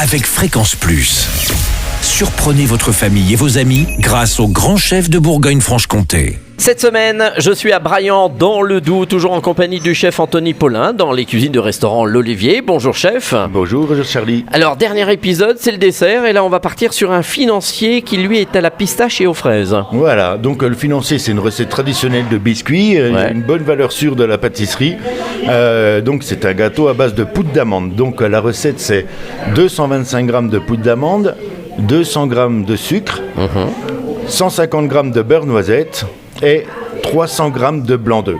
avec Fréquence Plus. Surprenez votre famille et vos amis grâce au grand chef de Bourgogne-Franche-Comté. Cette semaine, je suis à Braillant, dans le Doubs, toujours en compagnie du chef Anthony Paulin, dans les cuisines du restaurant L'Olivier. Bonjour chef. Bonjour Charlie. Alors, dernier épisode, c'est le dessert, et là on va partir sur un financier qui lui est à la pistache et aux fraises. Voilà, donc le financier, c'est une recette traditionnelle de biscuits, une bonne valeur sûre de la pâtisserie. Donc c'est un gâteau à base de poudre d'amande. Donc la recette, c'est 225 g de poudre d'amande, 200 g de sucre, 150 g de beurre noisette et 300 g de blanc d'œuf.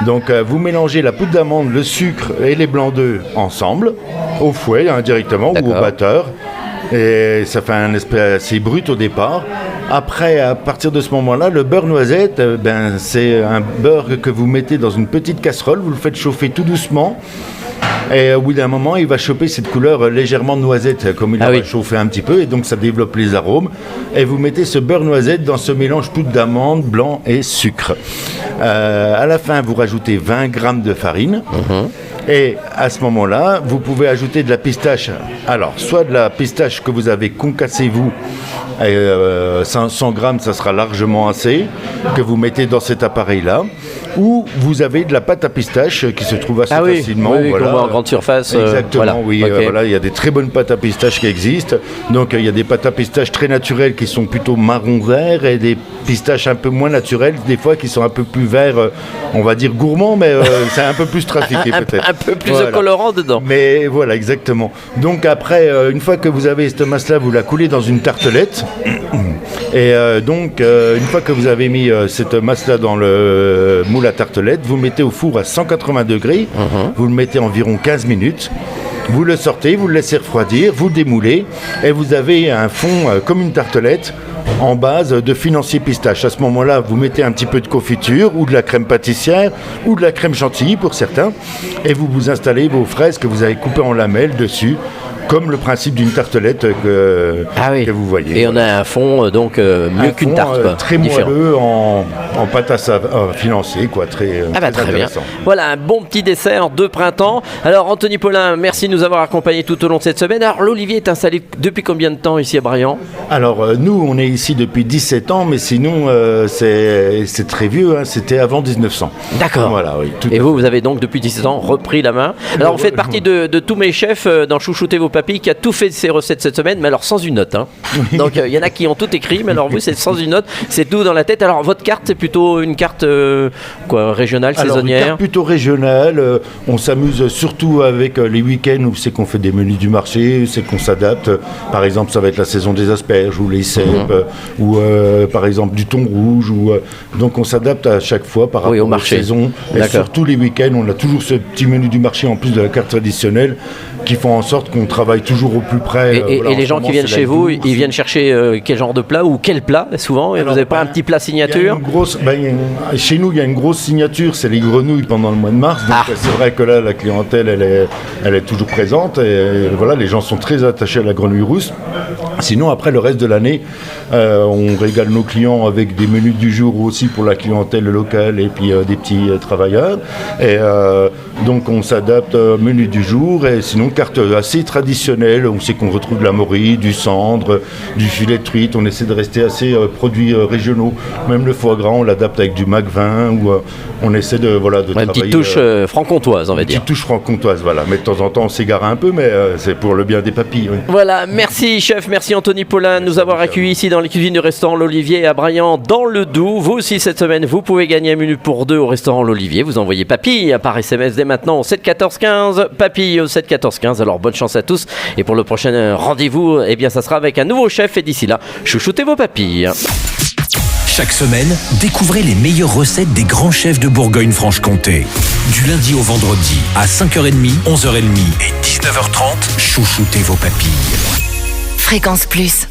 Donc vous mélangez la poudre d'amande, le sucre et les blancs d'œuf ensemble, au fouet directement ou au batteur. Et ça fait un espèce assez brut au départ. Après, à partir de ce moment-là, le beurre noisette, c'est un beurre que vous mettez dans une petite casserole, vous le faites chauffer tout doucement. Et au bout d'un moment, il va choper cette couleur légèrement noisette, comme il va chauffer un petit peu, et donc ça développe les arômes. Et vous mettez ce beurre noisette dans ce mélange poudre d'amande, blanc et sucre. À la fin, vous rajoutez 20 g de farine. Et à ce moment-là, vous pouvez ajouter de la pistache. Alors, soit de la pistache que vous avez concassée vous, 100 grammes, ça sera largement assez, que vous mettez dans cet appareil-là. Ou vous avez de la pâte à pistache qui se trouve assez facilement. Oui, qu'on voit en grande surface. Exactement, il y a des très bonnes pâtes à pistache qui existent. Donc il y a des pâtes à pistache très naturelles qui sont plutôt marron-vert et des pistaches un peu moins naturelles, des fois qui sont un peu plus vert, on va dire gourmand, mais c'est un peu plus trafiqué peut-être. Un peu plus de colorant dedans. Mais voilà, exactement. Donc après, une fois que vous avez cette masse-là, vous la coulez dans une tartelette. Et donc, une fois que vous avez mis cette masse-là dans le moule à tartelette, vous le mettez au four à 180 degrés, vous le mettez environ 15 minutes, vous le sortez, vous le laissez refroidir, vous le démoulez, et vous avez un fond comme une tartelette en base de financier pistache. À ce moment-là, vous mettez un petit peu de confiture ou de la crème pâtissière ou de la crème chantilly pour certains, et vous installez vos fraises que vous avez coupées en lamelles dessus, comme le principe d'une tartelette que vous voyez. Et on a un fond donc mieux qu'une tarte. Très moelleux en pâte à financier, très très bien. intéressant. Voilà, un bon petit dessert de printemps. Alors Anthony Paulin, merci de nous avoir accompagnés tout au long de cette semaine. Alors l'Olivier est installé depuis combien de temps ici à Braillant ? Alors nous, on est ici depuis 17 ans, mais sinon c'est très vieux, c'était avant 1900. D'accord. Voilà, oui, et vous avez donc depuis 17 ans repris la main. Alors vous faites partie de tous mes chefs dans Chouchouter vos papilles qui a tout fait ses recettes cette semaine, mais alors sans une note. Donc il y en a qui ont tout écrit, mais alors vous c'est sans une note, c'est tout dans la tête. Alors votre carte, c'est plutôt une carte régionale, saisonnière ? Une carte plutôt régionale. On s'amuse surtout avec les week-ends où c'est qu'on fait des menus du marché, c'est qu'on s'adapte. Par exemple, ça va être la saison des asperges ou les cèpes, ou par exemple du thon rouge. Donc on s'adapte à chaque fois par rapport aux saisons. Et surtout les week-ends, on a toujours ce petit menu du marché en plus de la carte traditionnelle qui font en sorte qu'on travaille toujours au plus près. Et les gens qui viennent chez vous, ils viennent chercher quel genre de plat ou quel plat souvent ? Vous n'avez pas un petit plat signature ? Chez nous, il y a une grosse signature, c'est les grenouilles pendant le mois de mars. Donc c'est vrai que là, la clientèle, elle est toujours présente. Et voilà, les gens sont très attachés à la grenouille rousse. Sinon, après, le reste de l'année, on régale nos clients avec des menus du jour aussi pour la clientèle locale et puis des petits travailleurs. Et donc, on s'adapte au menu du jour. Et sinon, carte assez traditionnelle. On sait qu'on retrouve de la morue, du cendre, du filet de truite. On essaie de rester assez produits régionaux. Même le foie gras, on l'adapte avec du Mac-vin ou on essaie de travailler. Une petite touche franc-comtoise, on va dire. Une petite touche franc-comtoise, voilà. Mais de temps en temps, on s'égare un peu, mais c'est pour le bien des papilles. Oui. Voilà, merci chef, merci Anthony Paulin de nous avoir accueillis ici dans les cuisines du restaurant L'Olivier à Braillant, dans le Doubs. Vous aussi, cette semaine, vous pouvez gagner un menu pour deux au restaurant L'Olivier. Vous envoyez papille par SMS dès maintenant au 7 14 15. Papille au 7 14 15. Alors, bonne chance à tous. Et pour le prochain rendez-vous, ça sera avec un nouveau chef. Et d'ici là, chouchoutez vos papilles. Chaque semaine, découvrez les meilleures recettes des grands chefs de Bourgogne-Franche-Comté. Du lundi au vendredi, à 5h30, 11h30 et 19h30, chouchoutez vos papilles. Fréquence Plus.